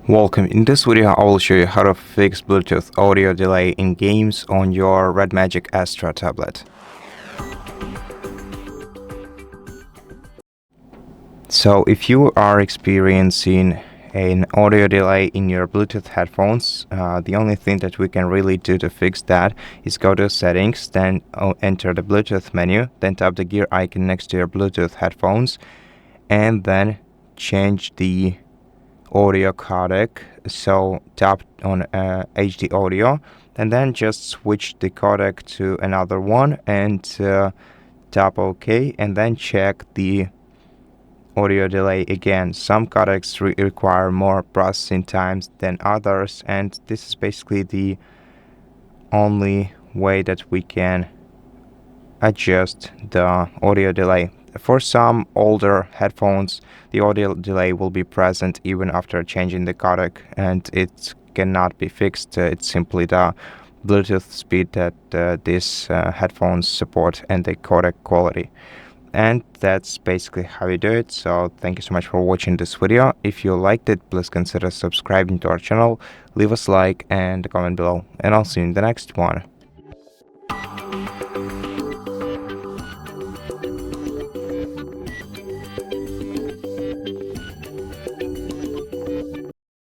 Welcome. In this video I will show you how to fix Bluetooth audio delay in games on your Red Magic Astra tablet. So if you are experiencing an audio delay in your Bluetooth headphones, the only thing that we can really do to fix that is go to settings, then enter the Bluetooth menu, then tap the gear icon next to your Bluetooth headphones, and then change the audio codec. So tap on HD audio and then just switch the codec to another one and tap OK, and then check the audio delay again. Some codecs require more processing times than others, and this is basically the only way that we can adjust the audio delay. For some older headphones, the audio delay will be present even after changing the codec, and it cannot be fixed. It's simply the Bluetooth speed that these headphones support and the codec quality. And that's basically how you do it. So thank you so much for watching this video. If you liked it, please consider subscribing to our channel, leave us a like and a comment below, and I'll see you in the next one.